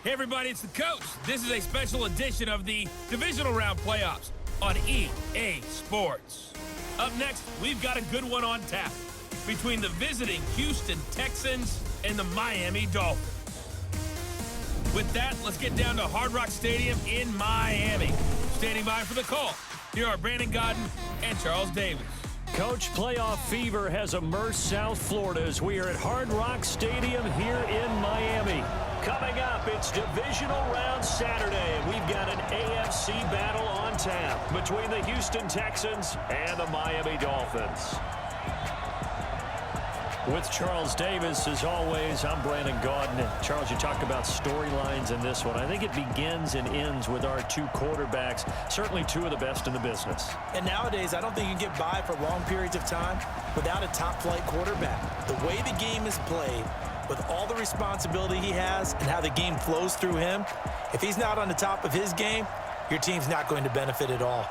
Hey everybody, it's the coach. This is a special edition of the Divisional Round Playoffs on EA Sports. Up next, we've got a good one on tap between the visiting Houston Texans and the Miami Dolphins. With that, let's get down to Hard Rock Stadium in Miami. Standing by for the call, here are Brandon Godden and Charles Davis. Coach, playoff fever has immersed South Florida as we are at Hard Rock Stadium here in Miami. Coming up, it's Divisional Round Saturday, and we've got an AFC battle on tap between the Houston Texans and the Miami Dolphins. With Charles Davis, as always, I'm Brandon Gaudin. Charles, you talked about storylines in this one. I think it begins and ends with our two quarterbacks, certainly two of the best in the business. And nowadays, I don't think you can get by for long periods of time without a top-flight quarterback. The way the game is played, with all the responsibility he has and how the game flows through him, if he's not on the top of his game, your team's not going to benefit at all.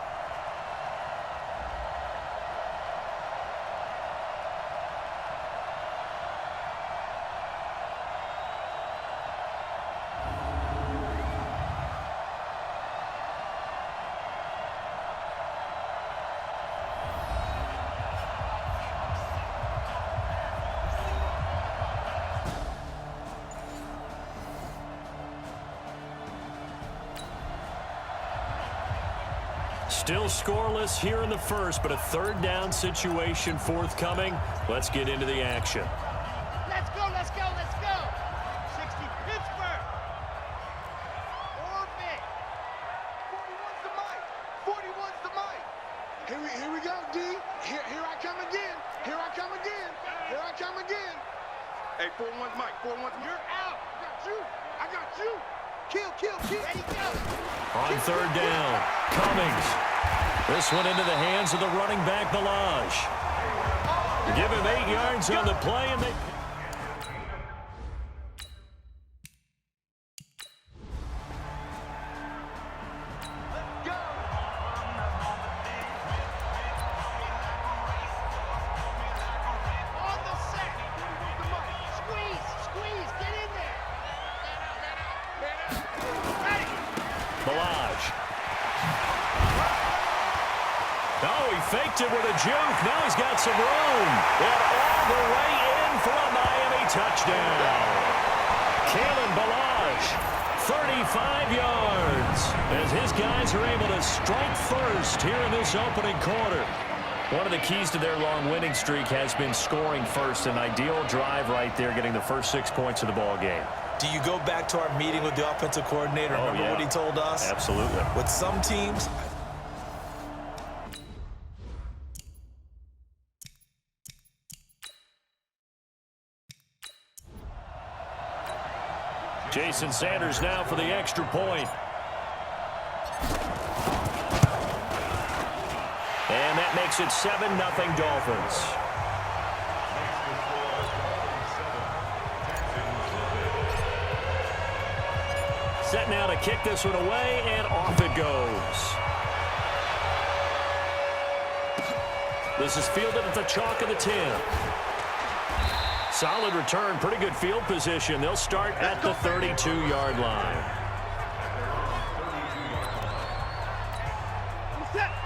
Still scoreless here in the first, but a third down situation forthcoming. Let's get into the action. Let's go, let's go, let's go. 60 Pittsburgh. Orbit. 41's the mic. 41's the mic. Here we go, D. Here I come again. Here I come again. Here I come again. Hey, 41's mic. 41's You're out. I got you. Kill. Ready, go. On third down, Cummings. This one into the hands of the running back, Balaj. Give him 8 yards on the play, and they... On the set. Squeeze, get in there. Ready. Balaj. Oh, he faked it with a juke. Now he's got some room. And all the way in for a Miami touchdown. Kalen Balaj, 35 yards, as his guys are able to strike first here in this opening quarter. One of the keys to their long winning streak has been scoring first. An ideal drive right there, getting the first 6 points of the ball game. Do you go back to our meeting with the offensive coordinator? Remember what he told us? Absolutely. With some teams... Jason Sanders now for the extra point. And that makes it 7-0 Dolphins. Set now to kick this one away, and off it goes. This is fielded at the chalk of the 10. Solid return, pretty good field position. They'll start at the 32-yard line.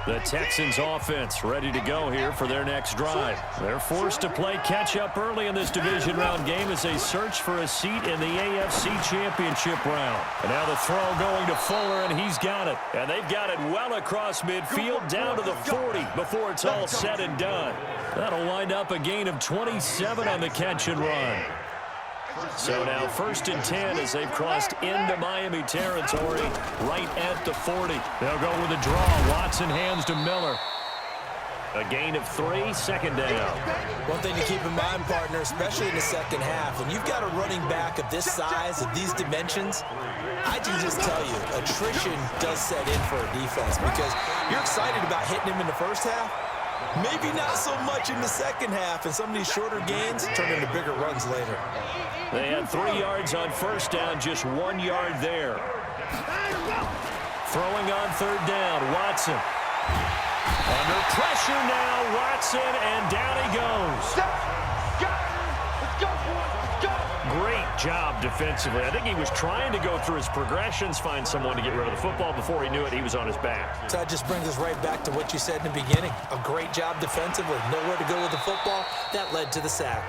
The Texans offense ready to go here for their next drive. They're forced to play catch-up early in this division round game as they search for a seat in the AFC Championship round. And now the throw going to Fuller, and he's got it. And they've got it well across midfield down to the 40 before it's all said and done. That'll wind up a gain of 27 on the catch and run. So now 1st and 10 as they've crossed into Miami territory right at the 40. They'll go with a draw. Watson hands to Miller. A gain of 3, second down. One thing to keep in mind, partner, especially in the second half, when you've got a running back of this size, of these dimensions, I can just tell you, attrition does set in for a defense because you're excited about hitting him in the first half. Maybe not so much in the second half, and some of these shorter gains turn into bigger runs later. They had 3 yards on first down, just 1 yard there. Throwing on third down, Watson. Under pressure now, Watson, and down he goes. Let's go, boys. Let's go. Great job defensively. I think he was trying to go through his progressions, find someone to get rid of the football. Before he knew it, he was on his back. So that just brings us right back to what you said in the beginning. A great job defensively. Nowhere to go with the football. That led to the sack.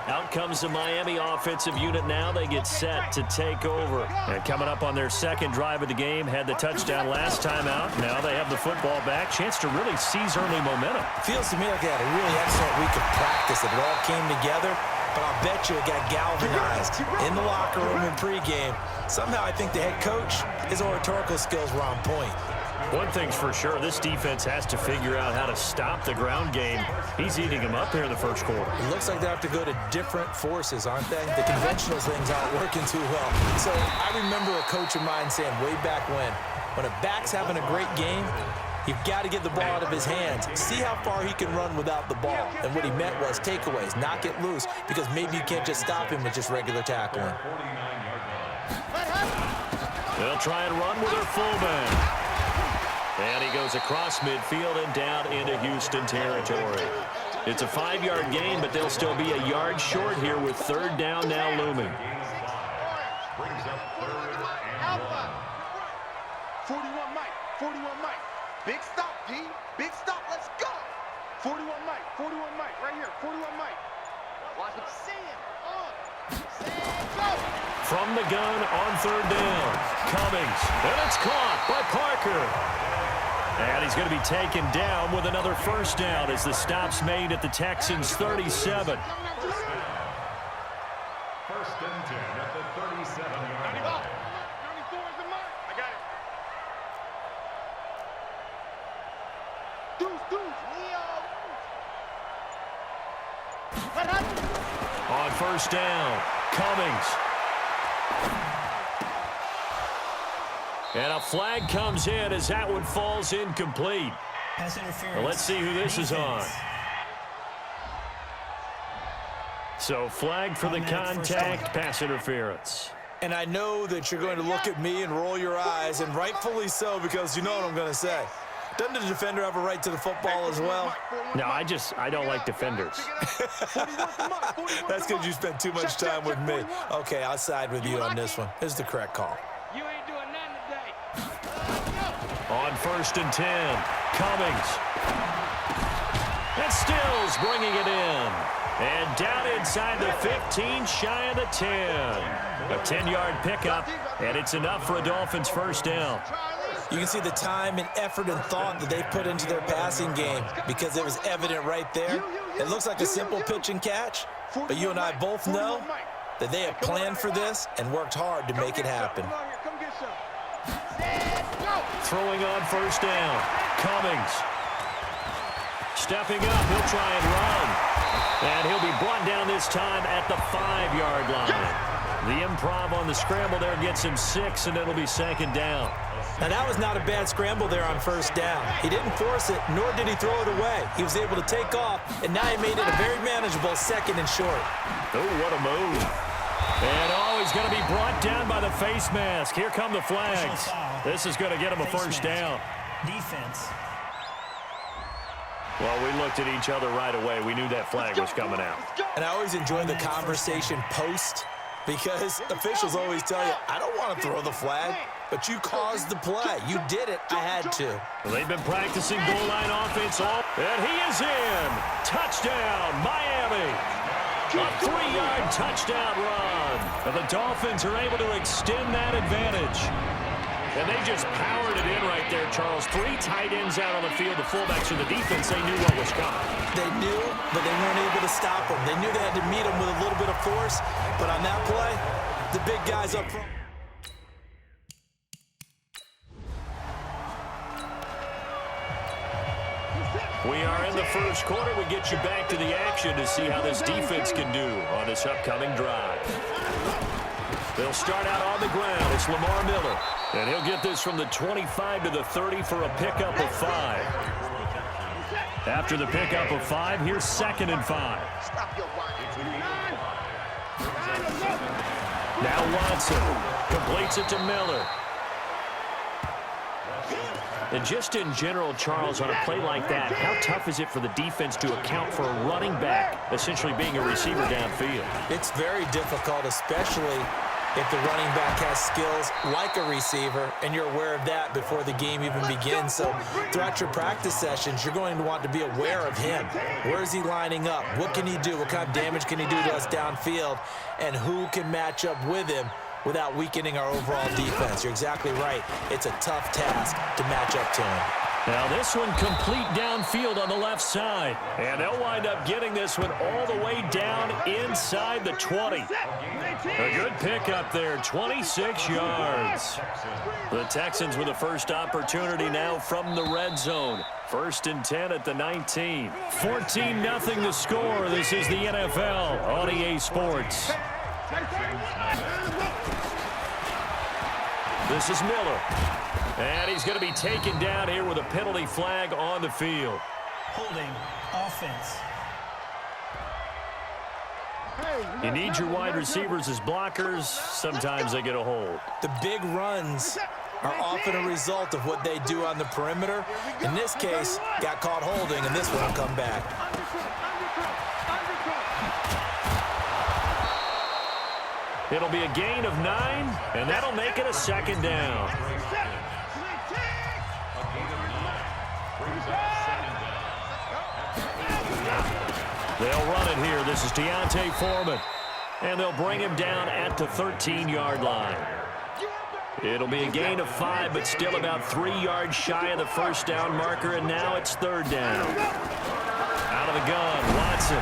Out comes the Miami offensive unit now. They get set to take over. And coming up on their second drive of the game, had the touchdown last time out. Now they have the football back. Chance to really seize early momentum. Feels to me like they had a really excellent week of practice. It all came together, but I'll bet you it got galvanized in the locker room in pregame. Somehow I think the head coach, his oratorical skills were on point. One thing's for sure, this defense has to figure out how to stop the ground game. He's eating them up here in the first quarter. It looks like they have to go to different forces, aren't they? The conventional things aren't working too well. So I remember a coach of mine saying way back when a back's having a great game, you've got to get the ball out of his hands. See how far he can run without the ball. And what he meant was takeaways, knock it loose, because maybe you can't just stop him with just regular tackling. They'll try and run with their fullback. And he goes across midfield and down into Houston territory. It's a 5-yard gain, but they'll still be a yard short here with third down now looming. 41 Mike, 41 Mike. Big stop, D. Big stop, let's go. 41 Mike, right here, 41 Mike. Watch him. Go. From the gun on third down. Cummings, and it's caught by Parker. And he's going to be taken down with another first down as the stop's made at the Texans' 37. First and 10 at the 37-yard line. 94 is the mark. I got it. Deuce, Leo. On first down, Cummings. And a flag comes in as that one falls incomplete. Pass interference. Well, let's see who this is on. So flag for the contact, pass interference. And I know that you're going to look at me and roll your eyes, and rightfully so, because you know what I'm going to say. Doesn't the defender have a right to the football as well? No, I don't like defenders. That's because you spent too much time with me. Okay, I'll side with you on this one. This is the correct call. You ain't doing nothing today. On first and 10, Cummings. And Stills bringing it in. And down inside the 15, shy of the 10. A 10-yard pickup, and it's enough for a Dolphins first down. You can see the time and effort and thought that they put into their passing game because it was evident right there. It looks like a simple pitch and catch, but you and I both know that they have planned for this and worked hard to make it happen. Throwing on first down, Cummings. Stepping up, he'll try and run. And he'll be brought down this time at the 5-yard line. The improv on the scramble there gets him 6, and it'll be second down. Now, that was not a bad scramble there on first down. He didn't force it, nor did he throw it away. He was able to take off, and now he made it a very manageable second and short. Oh, what a move. And, he's going to be brought down by the face mask. Here come the flags. This is going to get him a first down. Defense. Well, we looked at each other right away. We knew that flag was coming out. And I always enjoy the conversation post because officials always tell you, I don't want to throw the flag, but you caused the play. You did it. I had to. Well, they've been practicing goal line offense and he is in. Touchdown, Miami. A 3-yard touchdown run. And the Dolphins are able to extend that advantage. And they just powered it in right there, Charles. 3 tight ends out on the field. The fullbacks and the defense, they knew what was coming. They knew, but they weren't able to stop them. They knew they had to meet them with a little bit of force. But on that play, the big guys up front. We are in the first quarter. We get you back to the action to see how this defense can do on this upcoming drive. They'll start out on the ground. It's Lamar Miller. And he'll get this from the 25 to the 30 for a pickup of 5. After the pickup of 5, here's 2nd and 5. Now Watson completes it to Miller. And just in general, Charles, on a play like that, how tough is it for the defense to account for a running back essentially being a receiver downfield? It's very difficult, especially if the running back has skills like a receiver, and you're aware of that before the game even begins. So throughout your practice sessions, you're going to want to be aware of him. Where is he lining up? What can he do? What kind of damage can he do to us downfield? And who can match up with him without weakening our overall defense? You're exactly right. It's a tough task to match up to him. Now this one complete downfield on the left side. And they'll wind up getting this one all the way down inside the 20. A good pickup there, 26 yards. The Texans with the first opportunity now from the red zone. 1st and 10 at the 19. 14-0 the score. This is the NFL on EA Sports. This is Miller. And he's going to be taken down here with a penalty flag on the field. Holding offense. You need your wide receivers as blockers. Sometimes they get a hold. The big runs are often a result of what they do on the perimeter. In this case, got caught holding, and this one will come back. It'll be a gain of 9, and that'll make it a 2nd down. They'll run it here. This is Deontay Foreman. And they'll bring him down at the 13-yard line. It'll be a gain of 5, but still about 3 yards shy of the first down marker, and now it's 3rd down. Out of the gun, Watson.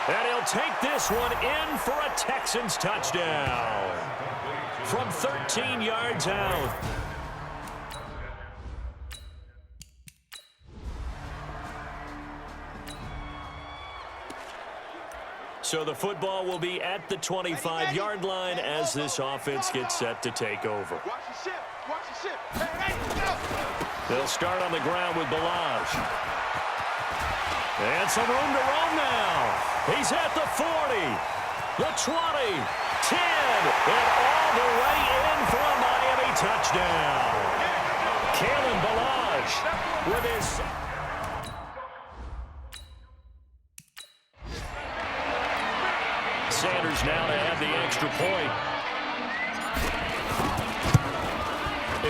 And he'll take this one in for a Texans touchdown. From 13 yards out. So the football will be at the 25-yard line as this offense gets set to take over. They'll start on the ground with Balaj. And some room to roam now. He's at the 40, the 20, 10, and all the way in for a Miami touchdown. Kalen Balaj with his... Sanders now to have the extra point.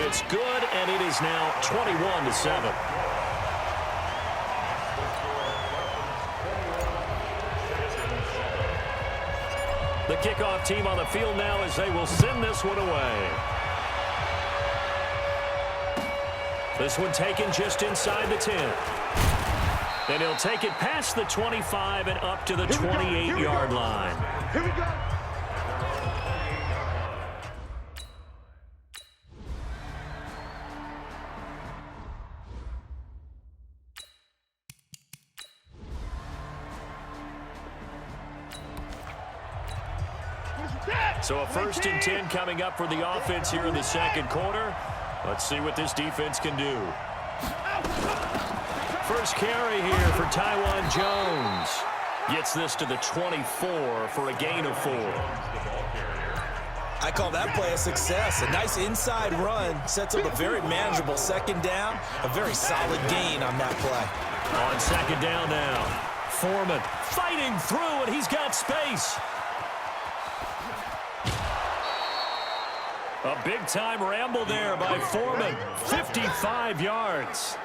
It's good, and it is now 21-7. The kickoff team on the field now as they will send this one away. This one taken just inside the 10. And he'll take it past the 25 and up to the 28-yard line. Here we go. So a 1st and 10 coming up for the offense here in the 2nd quarter. Let's see what this defense can do. First carry here for Taiwan Jones. Gets this to the 24 for a gain of 4. I call that play a success. A nice inside run sets up a very manageable 2nd down. A very solid gain on that play. On 2nd down now. Foreman fighting through, and he's got space. A big-time ramble there by Foreman. 55 yards.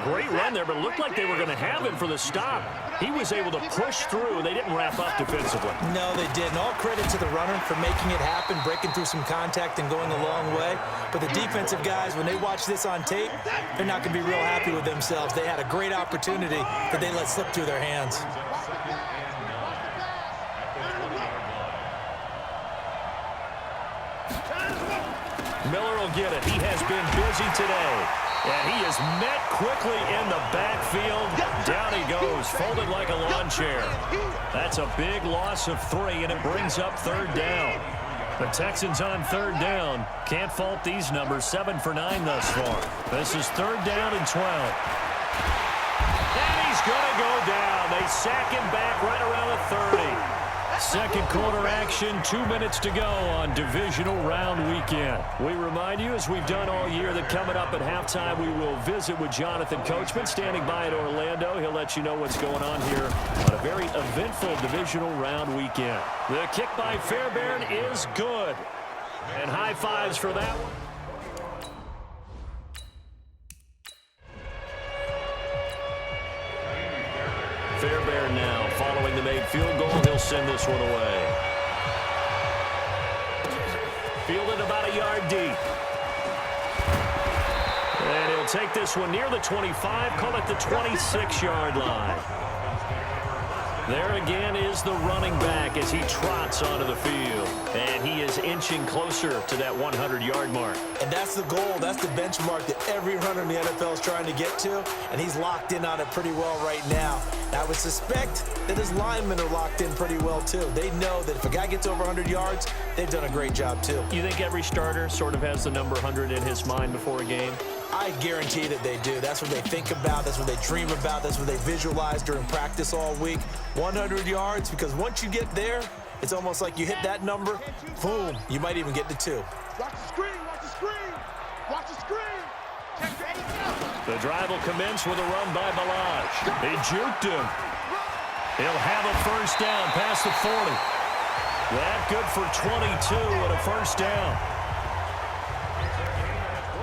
Great run there, but it looked like they were going to have him for the stop. He was able to push through. They didn't wrap up defensively. No, they didn't. All credit to the runner for making it happen, breaking through some contact and going a long way. But the defensive guys, when they watch this on tape, they're not going to be real happy with themselves. They had a great opportunity that they let slip through their hands. Miller will get it. He has been busy today. And he is met quickly in the backfield. Down he goes, folded like a lawn chair. That's a big loss of 3, and it brings up 3rd down. The Texans on 3rd down. Can't fault these numbers. 7 for 9 thus far. This is 3rd down and 12. And he's going to go down. They sack him back right around the 30. Second quarter action, 2 minutes to go on divisional round weekend. We remind you, as we've done all year, that coming up at halftime, we will visit with Jonathan Coachman, standing by in Orlando. He'll let you know what's going on here on a very eventful divisional round weekend. The kick by Fairbairn is good. And high fives for that one. Fairbairn now following the made field goal. He'll send this one away. Fielded about a yard deep. And he'll take this one near the 25, call it the 26-yard line. There again is the running back as he trots onto the field. And he is inching closer to that 100-yard mark. And that's the goal. That's the benchmark that every runner in the NFL is trying to get to. And he's locked in on it pretty well right now. I would suspect that his linemen are locked in pretty well, too. They know that if a guy gets over 100 yards, they've done a great job, too. You think every starter sort of has the number 100 in his mind before a game? I guarantee that they do. That's what they think about. That's what they dream about. That's what they visualize during practice all week. 100 yards, because once you get there, it's almost like you hit that number, boom, you might even get to 2. Watch the screen, watch the screen, watch the screen. The drive will commence with a run by Balaj. They juked him. He'll have a first down past the 40. That good for 22 and a first down.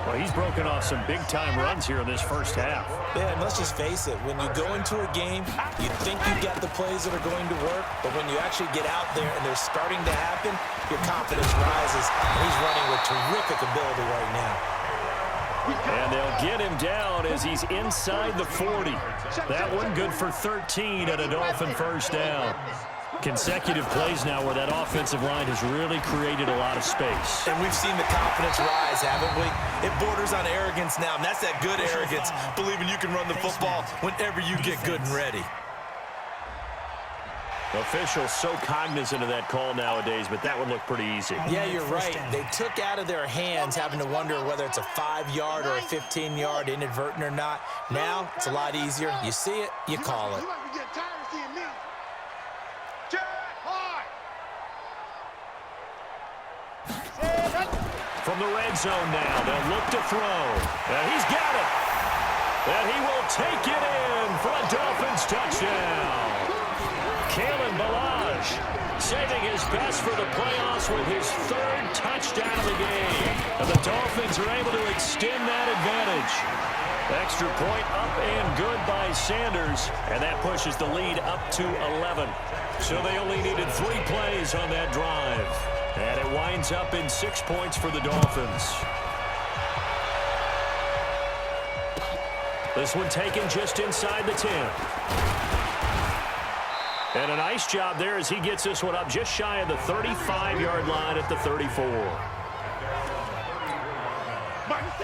Well, he's broken off some big-time runs here in this first half. Yeah, and let's just face it. When you go into a game, you think you got the plays that are going to work, but when you actually get out there and they're starting to happen, your confidence rises, and he's running with terrific ability right now. And they'll get him down as he's inside the 40. That one good for 13 and a Dolphin first down. Consecutive plays now where that offensive line has really created a lot of space. And we've seen the confidence rise, haven't we? It borders on arrogance now, and that's that good arrogance, believing you can run the football whenever you get good and ready. Officials so cognizant of that call nowadays, but that would look pretty easy. Yeah, you're right. They took out of their hands having to wonder whether it's a 5-yard or a 15-yard, inadvertent or not. Now, it's a lot easier. You see it, you call it. From the red zone now, they'll look to throw. And he's got it. And he will take it in for a Dolphins touchdown. Kalen Balaj saving his best for the playoffs with his 3rd touchdown of the game. And the Dolphins are able to extend that advantage. Extra point up and good by Sanders. And that pushes the lead up to 11. So they only needed 3 plays on that drive. And it winds up in 6 points for the Dolphins. This one taken just inside the 10. And a nice job there as he gets this one up just shy of the 35-yard line at the 34.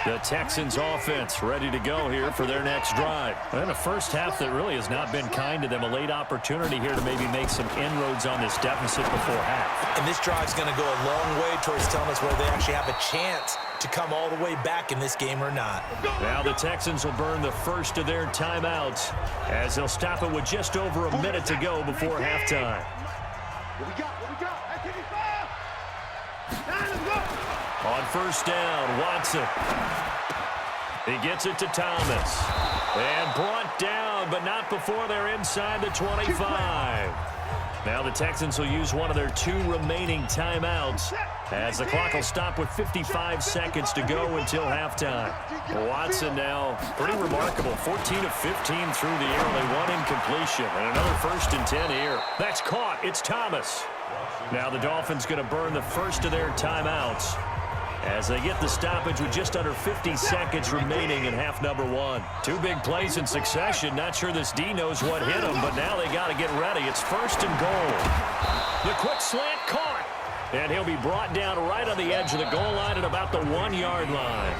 The Texans offense ready to go here for their next drive. And a first half that really has not been kind to them. A late opportunity here to maybe make some inroads on this deficit before half. And this drive's going to go a long way towards telling us whether they actually have a chance to come all the way back in this game or not. Now the Texans will burn the first of their timeouts as they'll stop it with just over a minute to go before halftime. What we got? On first down, Watson. He gets it to Thomas. And brought down, but not before they're inside the 25. Now the Texans will use one of their 2 remaining timeouts as the clock will stop with 55 seconds to go until halftime. Watson now, pretty remarkable, 14 of 15 through the air, only 1 incompletion, and another 1st and 10 here. That's caught. It's Thomas. Now the Dolphins going to burn the first of their timeouts as they get the stoppage with just under 50 seconds remaining in half number 1. 2 big plays in succession. Not sure this D knows what hit him, but now they got to get ready. It's 1st and goal. The quick slant caught. And he'll be brought down right on the edge of the goal line at about the 1-yard line.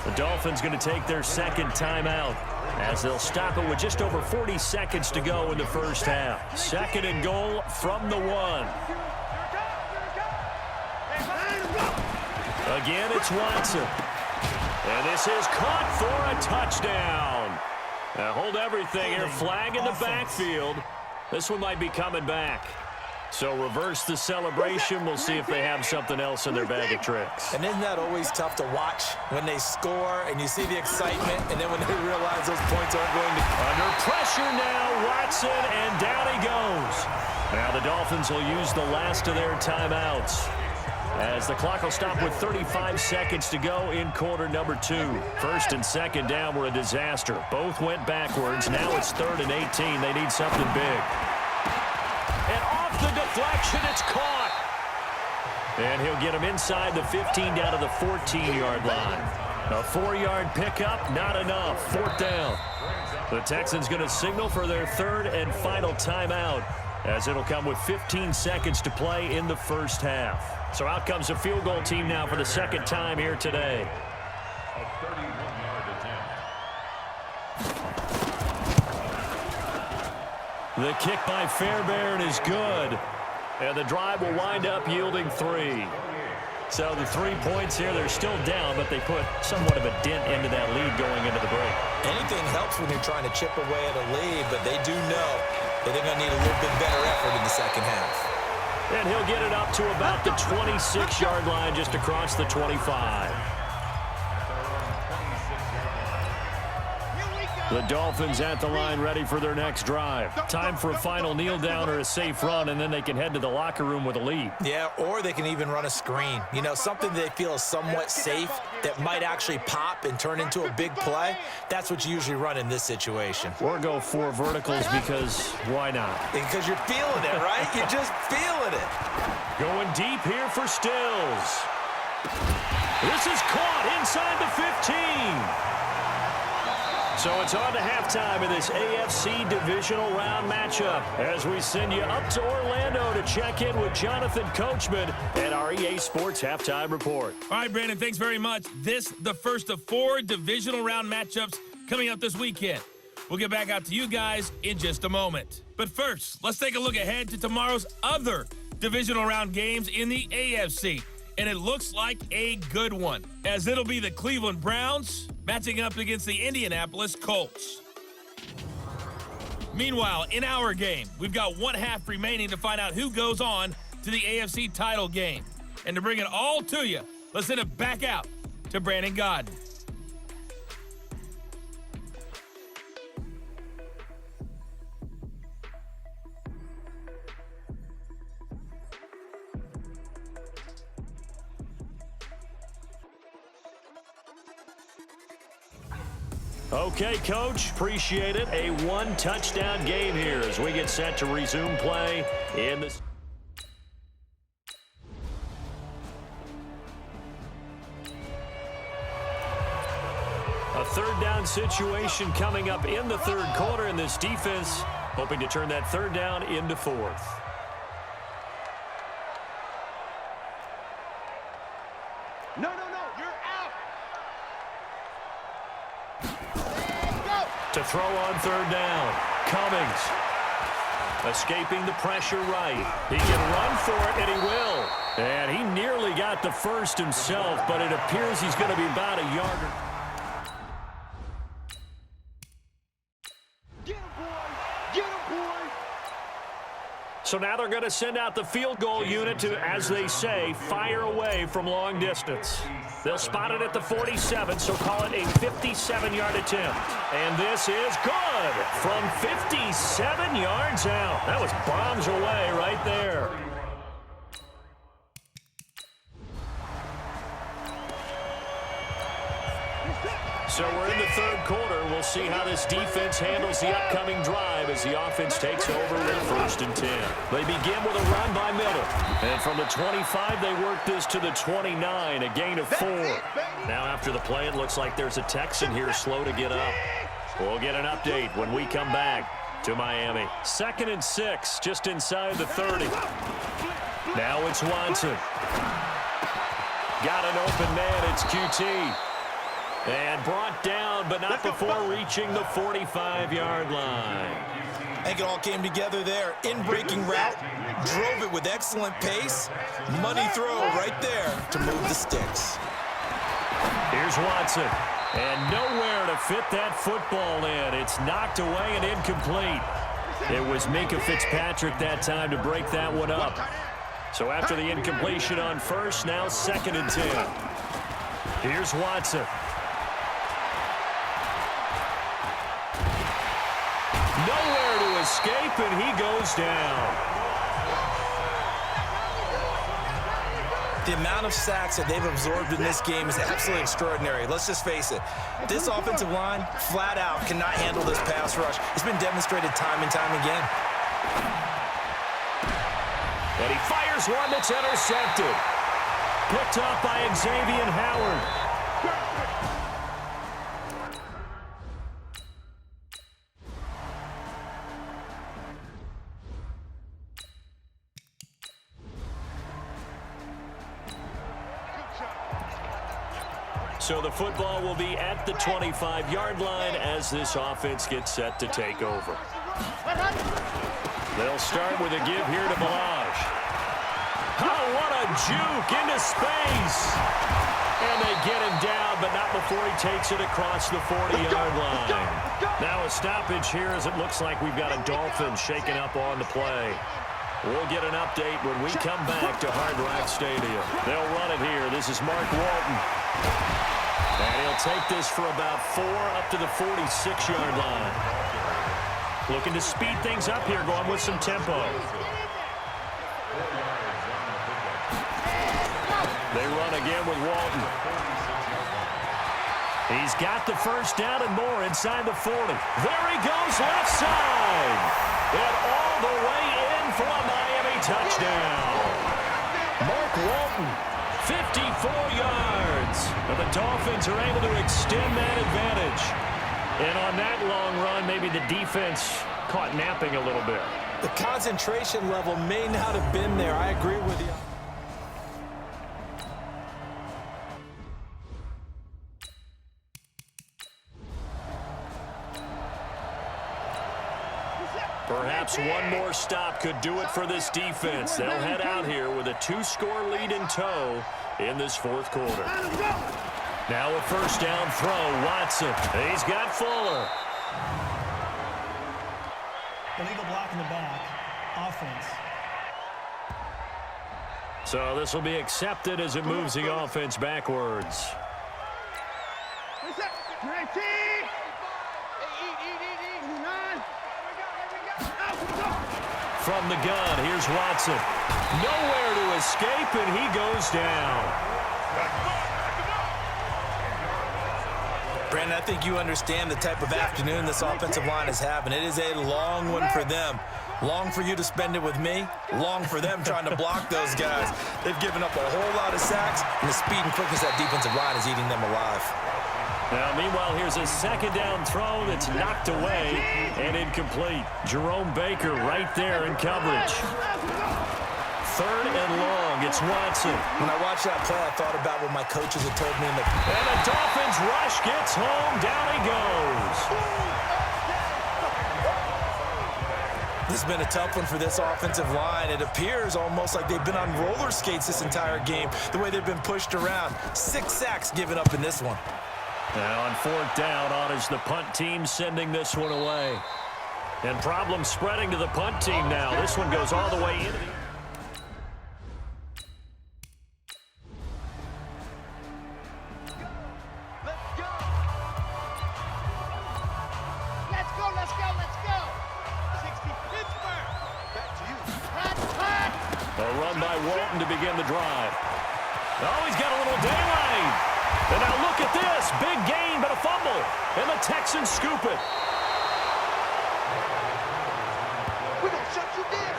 The Dolphins going to take their 2nd timeout as they'll stop it with just over 40 seconds to go in the first half. 2nd and goal from the 1. Again, it's Watson. And this is caught for a touchdown. Now hold everything here. Flag in the backfield. This one might be coming back. So reverse the celebration. We'll see if they have something else in their bag of tricks. And isn't that always tough to watch when they score and you see the excitement, and then when they realize those points aren't going to... Under pressure now, Watson, and down he goes. Now the Dolphins will use the last of their timeouts, as the clock will stop with 35 seconds to go in quarter number 2. First and second down were a disaster. Both went backwards. Now it's 3rd and 18. They need something big. And off the deflection, it's caught. And he'll get him inside the 15 down to the 14-yard line. A 4-yard pickup, not enough. 4th down. The Texans going to signal for their 3rd and final timeout, as it'll come with 15 seconds to play in the first half. So out comes a field goal team now for the second time here today. A 31-yard attempt. The kick by Fairbairn is good. And the drive will wind up yielding 3. So the 3 points here, they're still down, but they put somewhat of a dent into that lead going into the break. Anything helps when you're trying to chip away at a lead, but they do know that they're going to need a little bit better effort in the second half. And he'll get it up to about the 26-yard line, just across the 25. The Dolphins at the line, ready for their next drive. Time for a final kneel down or a safe run, and then they can head to the locker room with a lead. Yeah, or they can even run a screen. You know, something they feel is somewhat safe that might actually pop and turn into a big play. That's what you usually run in this situation. Or go 4 verticals, because why not? Because you're feeling it, right? You're just feeling it. Going deep here for Stills. This is caught inside the 15. So it's on to halftime of this AFC divisional round matchup, as we send you up to Orlando to check in with Jonathan Coachman and our EA Sports Halftime Report. All right, Brandon, thanks very much. This, the first of 4 divisional round matchups coming up this weekend. We'll get back out to you guys in just a moment. But first, let's take a look ahead to tomorrow's other divisional round games in the AFC. And it looks like a good one, as it'll be the Cleveland Browns matching up against the Indianapolis Colts. Meanwhile, in our game, we've got 1 half remaining to find out who goes on to the AFC title game. And to bring it all to you, let's send it back out to Brandon Godden. Okay, Coach, appreciate it. A 1-touchdown game here as we get set to resume play in this. A 3rd down situation coming up in the 3rd quarter, and this defense hoping to turn that 3rd down into 4th. No, you're out. To throw on 3rd down, Cummings escaping the pressure right. He can run for it, and he will. And he nearly got the first himself, but it appears he's going to be about a yard. Get him, boy. Get him, boy. So now they're going to send out the field goal unit to, as they say, fire away from long distance. They'll spot it at the 47, so call it a 57-yard attempt. And this is good from 57 yards out. That was bombs away right there. So we're in the 3rd quarter. We'll see how this defense handles the upcoming drive as the offense takes over with 1st and 10. They begin with a run by Middle. And from the 25, they work this to the 29, a gain of 4. Now after the play, it looks like there's a Texan here slow to get up. We'll get an update when we come back to Miami. 2nd and 6, just inside the 30. Now it's Watson. Got an open man, it's QT. And brought down, but not before reaching the 45-yard line. I think it all came together there. In-breaking route, drove it with excellent pace. Money throw right there to move the sticks. Here's Watson. And nowhere to fit that football in. It's knocked away and incomplete. It was Minka Fitzpatrick that time to break that one up. So after the incompletion on first, now 2nd and 10. Here's Watson. Nowhere to escape, and he goes down. The amount of sacks that they've absorbed in this game is absolutely extraordinary. Let's just face it. This offensive line, flat out, cannot handle this pass rush. It's been demonstrated time and time again. And he fires one that's intercepted. Picked off by Xavier Howard. So the football will be at the 25-yard line as this offense gets set to take over. They'll start with a give here to Balaj. Oh, what a juke into space. And they get him down, but not before he takes it across the 40-yard line. Now a stoppage here as it looks like we've got a Dolphin shaking up on the play. We'll get an update when we come back to Hard Rock Stadium. They'll run it here. This is Mark Walton. And he'll take this for about 4 up to the 46-yard line. Looking to speed things up here, going with some tempo. They run again with Walton. He's got the first down and more inside the 40. There he goes, left side. And all the way in for a Miami touchdown. Mark Walton, 54 yards. And the Dolphins are able to extend that advantage. And on that long run, maybe the defense caught napping a little bit. The concentration level may not have been there. I agree with you. Perhaps one more stop could do it for this defense. They'll head out here with a 2-score lead in tow in this 4th quarter. Now a first down throw, Watson. He's got Fuller. Illegal block in the back. Offense. So this will be accepted as it moves the offense backwards. From the gun, here's Watson. Nowhere to escape, and he goes down. Brandon, I think you understand the type of afternoon this offensive line is having. It is a long one for them. Long for you to spend it with me. Long for them trying to block those guys. They've given up a whole lot of sacks, and the speed and quickness of that defensive line is eating them alive. Now, meanwhile, here's a second down throw that's knocked away and incomplete. Jerome Baker right there in coverage. 3rd and long. It's Watson. When I watched that play, I thought about what my coaches had told me in the... And the Dolphins rush gets home. Down he goes. This has been a tough one for this offensive line. It appears almost like they've been on roller skates this entire game, the way they've been pushed around. 6 sacks given up in this one. Now on 4th down, honors the punt team sending this one away. And problems spreading to the punt team now. This one goes all the way into the... A run by Walton to begin the drive. Oh, he's got a little daylight. And now look at this. Big gain, but a fumble. And the Texans scoop it. We're going to shut you down.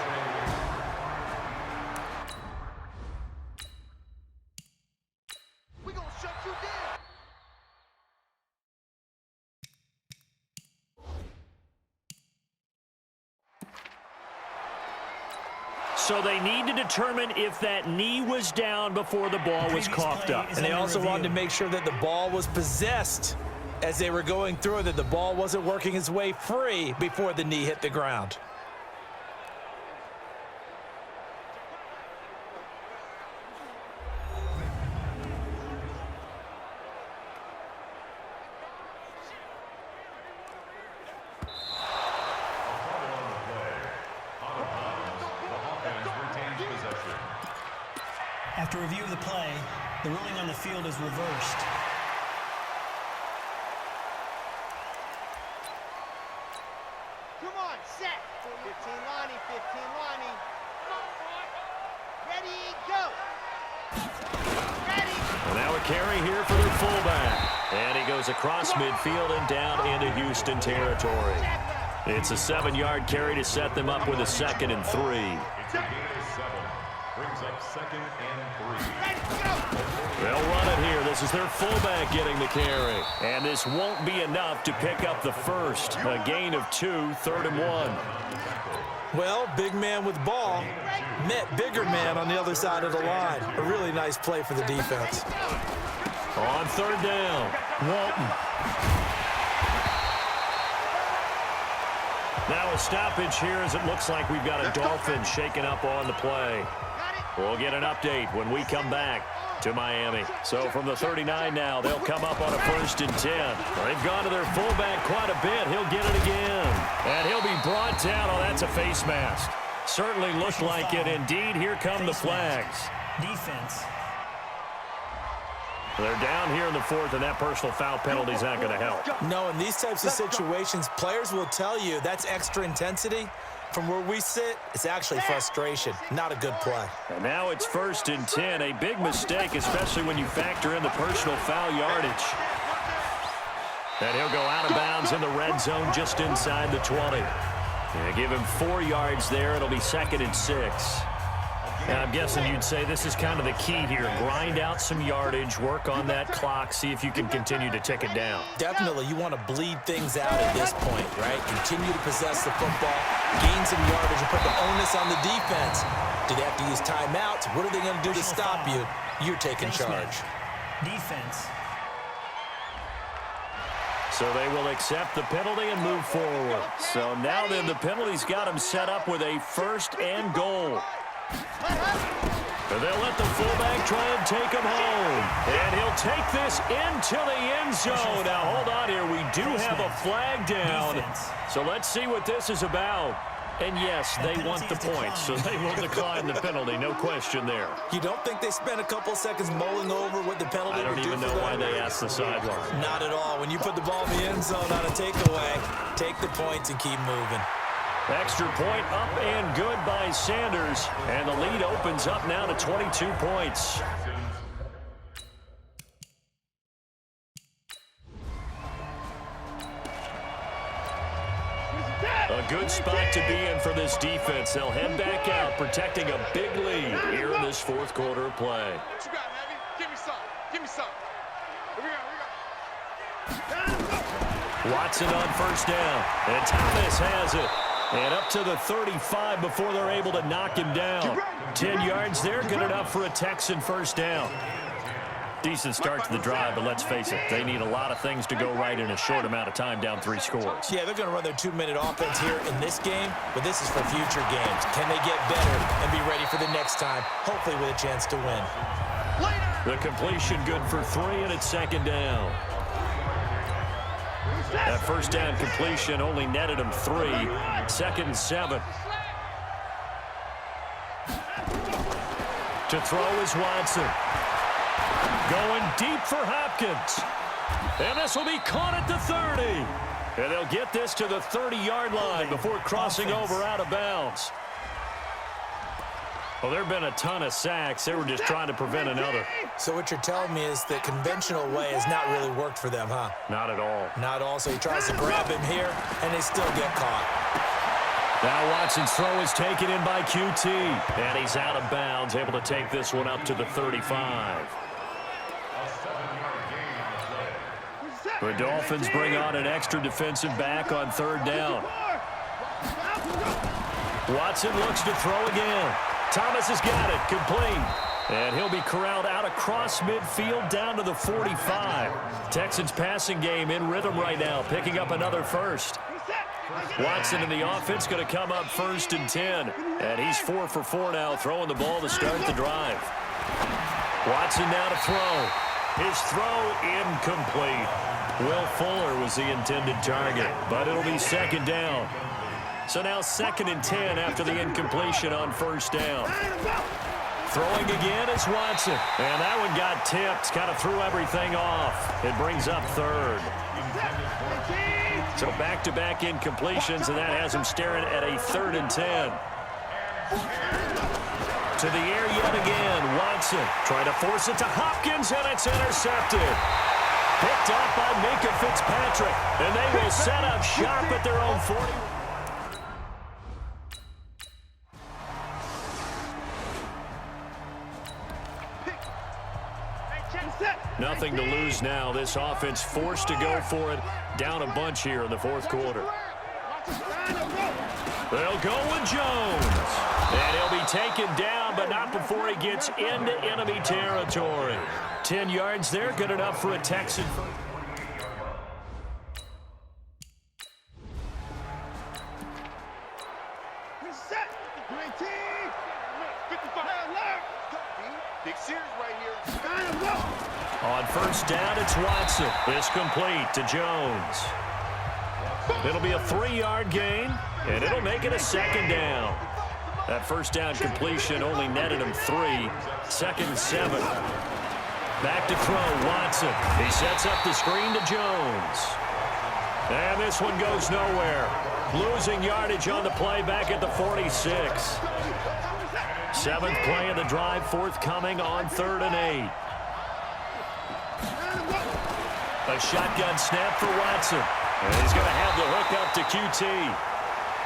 We're going to shut you down. So they need to determine if that knee was down before the ball was coughed up. And they also wanted to make sure that the ball was possessed as they were going through it, that the ball wasn't working its way free before the knee hit the ground. After review of the play, the ruling on the field is reversed. Come on, set. 15 Lonnie, 15 Lonnie. Ready, go. Ready. Well, now a carry here for their fullback. And he goes across midfield and down into Houston territory. It's a 7-yard carry to set them up with a 2nd and 3. Brings up 2nd and 3. Ready, go. They'll run it here. This is their fullback getting the carry. And this won't be enough to pick up the first. A gain of 2, 3rd and 1. Well, big man with ball met bigger man on the other side of the line. A really nice play for the defense. On 3rd down, Walton. Now a stoppage here as it looks like we've got a Dolphin shaken up on the play. We'll get an update when we come back to Miami. So from the 39 now, they'll come up on a 1st and 10. They've gone to their fullback quite a bit. He'll get it again. And he'll be brought down. Oh, that's a face mask. Certainly looked like it. Indeed, here come the flags. Defense. They're down here in the 4th, and that personal foul penalty is not going to help. No, in these types of situations, players will tell you that's extra intensity. From where we sit, it's actually frustration. Not a good play. And now it's 1st and 10. A big mistake, especially when you factor in the personal foul yardage. And he'll go out of bounds in the red zone just inside the 20. And give him 4 yards there. It'll be 2nd and 6. And I'm guessing you'd say this is kind of the key here. Grind out some yardage, work on that clock, see if you can continue to tick it down. Definitely, you want to bleed things out at this point, right? Continue to possess the football, gain some yardage, and put the onus on the defense. Do they have to use timeouts? What are they going to do to stop you? You're taking charge. Defense. So they will accept the penalty and move forward. So now then the penalty's got them set up with a 1st and goal. And they'll let the fullback try and take him home. And he'll take this into the end zone. Now, hold on here. We do have a flag down. So let's see what this is about. And, yes, they want the points, so they will decline the penalty. No question there. You don't think they spent a couple seconds mulling over what the penalty would do? I don't even know why they asked the sideline. Not at all. When you put the ball in the end zone on a takeaway, take the points and keep moving. Extra point up and good by Sanders. And the lead opens up now to 22 points. A good spot to be in for this defense. They'll head back out, protecting a big lead here in this 4th quarter of play. What you got, Heavy? Give me some. Give me some. Here we go. Watson on 1st down. And Thomas has it. And up to the 35 before they're able to knock him down. 10 yards there, good enough for a Texan 1st down. Decent start to the drive, but let's face it, they need a lot of things to go right in a short amount of time, down 3 scores. Yeah, they're going to run their 2-minute offense here in this game, but this is for future games. Can they get better and be ready for the next time, hopefully with a chance to win? The completion good for 3, and it's 2nd down. That 1st down completion only netted him 3. 2nd and 7. To throw is Watson. Going deep for Hopkins. And this will be caught at the 30. And they'll get this to the 30-yard line before crossing over out of bounds. Well, there have been a ton of sacks. They were just trying to prevent another. So what you're telling me is the conventional way has not really worked for them, huh? Not at all. Not all. So he tries to grab him here, and they still get caught. Now Watson's throw is taken in by QT. And he's out of bounds, able to take this one up to the 35. The Dolphins bring on an extra defensive back on 3rd down. Watson looks to throw again. Thomas has got it, complete. And he'll be corralled out across midfield down to the 45. Texans passing game in rhythm right now, picking up another 1st. Watson in the offense going to come up 1st and 10. And he's 4 for 4 now, throwing the ball to start the drive. Watson now to throw. His throw incomplete. Will Fuller was the intended target, but it'll be 2nd down. So now 2nd and 10 after the incompletion on 1st down. Throwing again is Watson. And that one got tipped. Kind of threw everything off. It brings up third. So back-to-back incompletions, and that has him staring at a 3rd and 10. To the air yet again. Watson trying to force it to Hopkins, and it's intercepted. Picked up by Minka Fitzpatrick, and they will set up shop at their own 40. Nothing to lose now. This offense forced to go for it. Down a bunch here in the 4th quarter. They'll go with Jones. And he'll be taken down, but not before he gets into enemy territory. 10 yards there, good enough for a Texan. Big series right here. On 1st down, it's Watson. It's complete to Jones. It'll be a 3-yard gain, and it'll make it a 2nd down. That 1st down completion only netted him 3. 2nd and 7. Back to throw, Watson. He sets up the screen to Jones. And this one goes nowhere. Losing yardage on the play back at the 46. 7th play of the drive, forthcoming on 3rd and 8. A shotgun snap for Watson. And he's going to have the hook up to QT.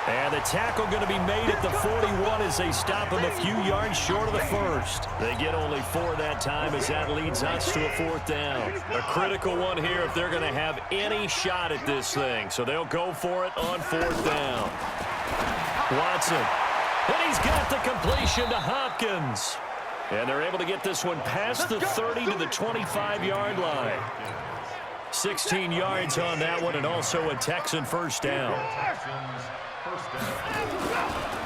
And the tackle going to be made at the 41 as they stop him a few yards short of the 1st. They get only 4 that time as that leads us to a 4th down. A critical one here if they're going to have any shot at this thing. So they'll go for it on 4th down. Watson. And he's got the completion to Hopkins. And they're able to get this one past the 30 to the 25-yard line. 16 yards on that one, and also a Texan 1st down.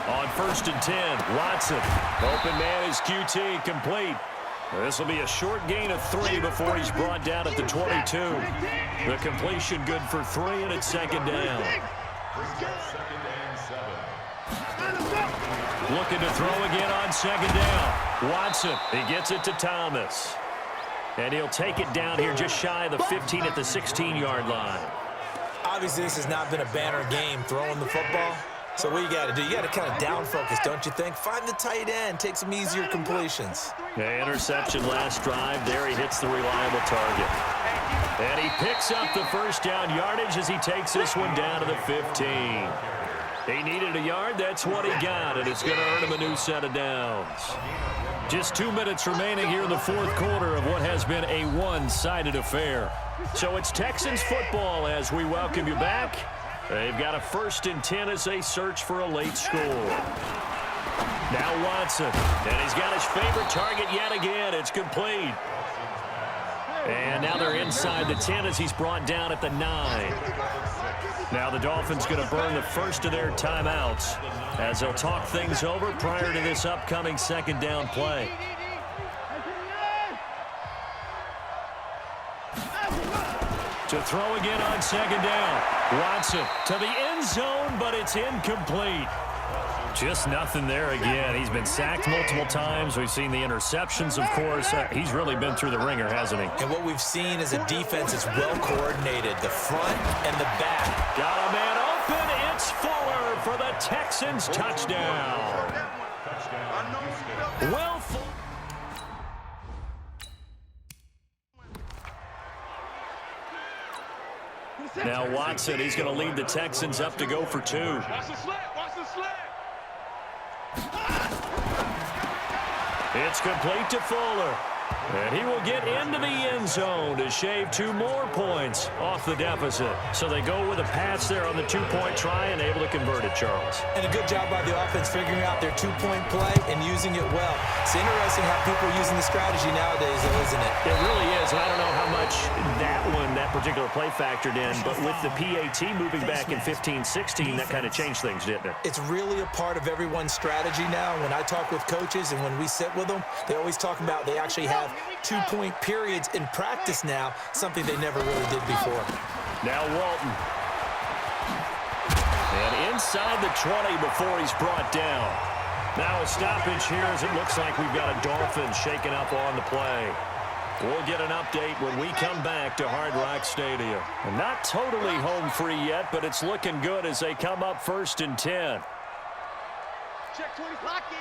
On 1st and 10, Watson. Open man is QT, complete. This will be a short gain of 3 before he's brought down at the 22. The completion good for 3, and it's 2nd down. Looking to throw again on 2nd down. Watson, he gets it to Thomas. And he'll take it down here just shy of the 15 at the 16-yard line. Obviously, this has not been a banner game throwing the football. So what you got to do, you got to kind of down focus, don't you think? Find the tight end, take some easier completions. Yeah, interception last drive. There he hits the reliable target. And he picks up the 1st down yardage as he takes this one down to the 15. He needed a yard. That's what he got, and it's going to earn him a new set of downs. Just 2 minutes remaining here in the 4th quarter of what has been a one-sided affair. So it's Texans football as we welcome you back. They've got a 1st and 10 as they search for a late score. Now Watson, and he's got his favorite target yet again. It's complete. And now they're inside the 10 as he's brought down at the 9. Now the Dolphins going to burn the first of their timeouts as they'll talk things over prior to this upcoming 2nd down play. To throw again on 2nd down. Watson to the end zone, but it's incomplete. Just nothing there again. He's been sacked multiple times. We've seen the interceptions, of course. He's really been through the ringer, hasn't he? And what we've seen is a defense that's well coordinated, the front and the back. Got a man open. It's Fuller for the Texans touchdown. Well, now Watson, he's going to lead the Texans up to go for 2. Watch the slant. Watch the slant. It's complete to Fuller. And he will get into the end zone to shave 2 more points off the deficit. So they go with a pass there on the 2-point try and able to convert it, Charles. And a good job by the offense figuring out their 2-point play and using it well. It's interesting how people are using the strategy nowadays, though, isn't it? It really is. And I don't know how much that particular play factored in, but with the PAT moving back in 15-16, that kind of changed things, didn't it? It's really a part of everyone's strategy now. When I talk with coaches and when we sit with them, they always talk about they actually have 2-point periods in practice now, something they never really did before. Now Walton. And inside the 20 before he's brought down. Now a stoppage here as it looks like we've got a Dolphin shaking up on the play. We'll get an update when we come back to Hard Rock Stadium. And not totally home free yet, but it's looking good as they come up 1st and 10. Check 20, lock it.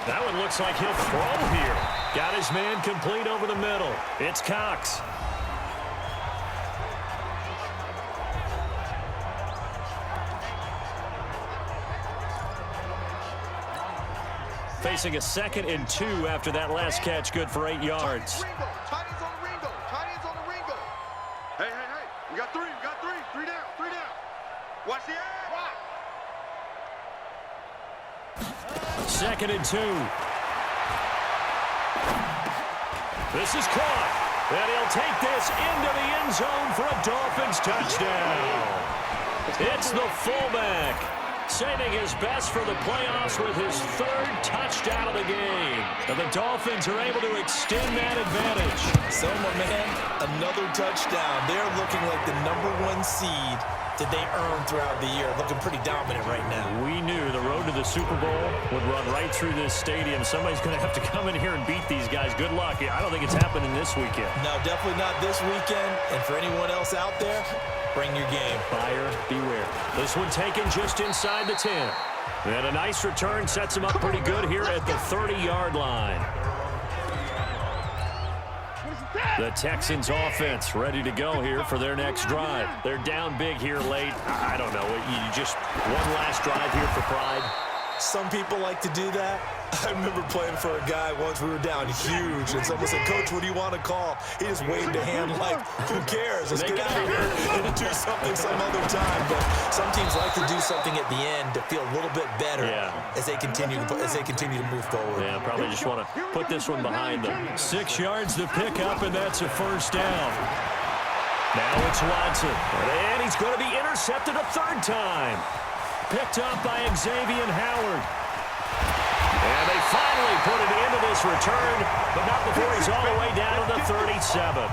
That one looks like he'll throw here. Got his man complete over the middle. It's Cox. Facing a 2nd and 2 after that last catch, good for 8 yards. Tight ends on the ring go. Tight ends on the ring go. Hey. We got 3. We got 3. 3 down. 3 down. Watch the eye. 2nd and 2. This is caught. And he'll take this into the end zone for a Dolphins touchdown. It's the fullback, saving his best for the playoffs with his 3rd touchdown of the game. And the Dolphins are able to extend that advantage. So, my man, another touchdown. They're looking like the #1 seed that they earned throughout the year. Looking pretty dominant right now. We knew the road to the Super Bowl would run right through this stadium. Somebody's going to have to come in here and beat these guys. Good luck. I don't think it's happening this weekend. No, definitely not this weekend. And for anyone else out there, bring your game. Buyer beware. This one taken just inside the 10. And a nice return sets him up pretty good here at the 30-yard line. The Texans offense ready to go here for their next drive. They're down big here late. I don't know. You just one last drive here for pride. Some people like to do that. I remember playing for a guy once. We were down huge, and someone said, "Coach, what do you want to call?" He just waved a hand like, "Who cares? Let's get out of here and do something some other time." But some teams like to do something at the end to feel a little bit better as they continue to move forward. Yeah, probably just want to put this one behind them. 6 yards to pick up, and that's a 1st down. Now it's Watson, and he's going to be intercepted a 3rd time. Picked up by Xavier Howard. And they finally put it into this return, but not before he's all the way down to the 37.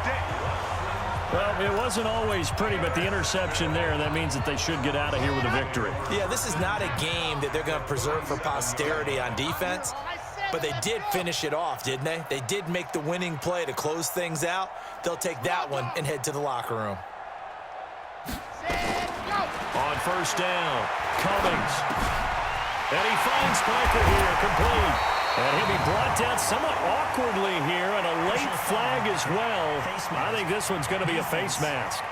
Well, it wasn't always pretty, but the interception there, that means that they should get out of here with a victory. Yeah, this is not a game that they're going to preserve for posterity on defense, but they did finish it off, didn't they? They did make the winning play to close things out. They'll take that one and head to the locker room. On 1st down, Cummings. And he finds Parker here, complete. And he'll be brought down somewhat awkwardly here, and a late flag as well. I think this one's going to be a face mask.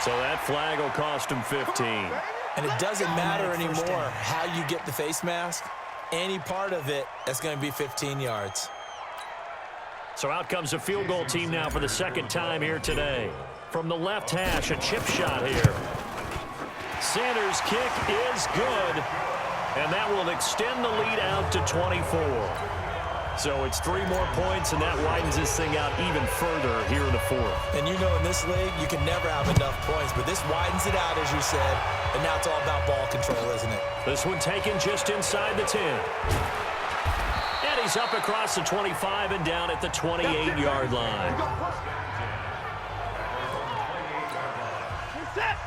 So that flag will cost him 15. And it doesn't matter anymore how you get the face mask. Any part of it, that's going to be 15 yards. So out comes a field goal team now for the 2nd time here today. From the left hash, a chip shot here. Sanders' kick is good, and that will extend the lead out to 24. So it's 3 more points, and that widens this thing out even further here in the 4th. And you know in this league, you can never have enough points, but this widens it out, as you said, and now it's all about ball control, isn't it? This one taken just inside the 10. And he's up across the 25 and down at the 28-yard line.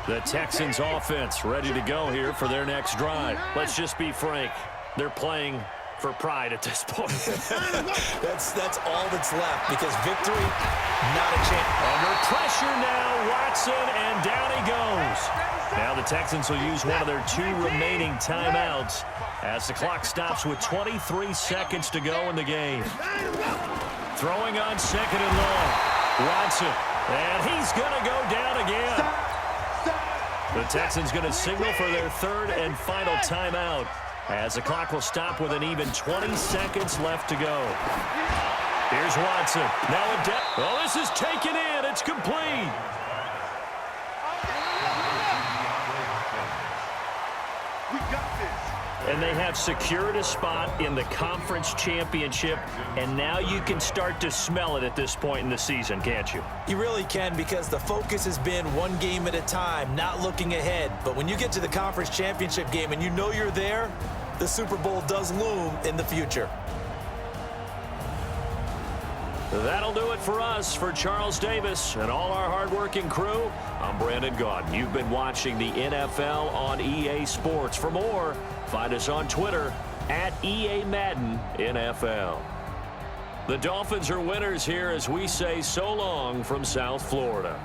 The Texans offense ready to go here for their next drive. Let's just be frank. They're playing for pride at this point. That's all that's left, because victory, not a chance. Under pressure now, Watson, and down he goes. Now the Texans will use one of their 2 remaining timeouts as the clock stops with 23 seconds to go in the game. Throwing on 2nd and long. Watson, and he's going to go down again. The Texans going to signal for their 3rd and final timeout as the clock will stop with an even 20 seconds left to go. Here's Watson. Now a oh, this is taken in. It's complete. We got this. And they have secured a spot in the conference championship, and now you can start to smell it at this point in the season, can't you? You really can, because the focus has been one game at a time, not looking ahead. But when you get to the conference championship game and you know you're there, the Super Bowl does loom in the future. That'll do it for us. For Charles Davis and all our hardworking crew, I'm Brandon Gaudin. You've been watching the NFL on EA Sports. For more, find us on Twitter at EA Madden NFL. The Dolphins are winners here as we say so long from South Florida.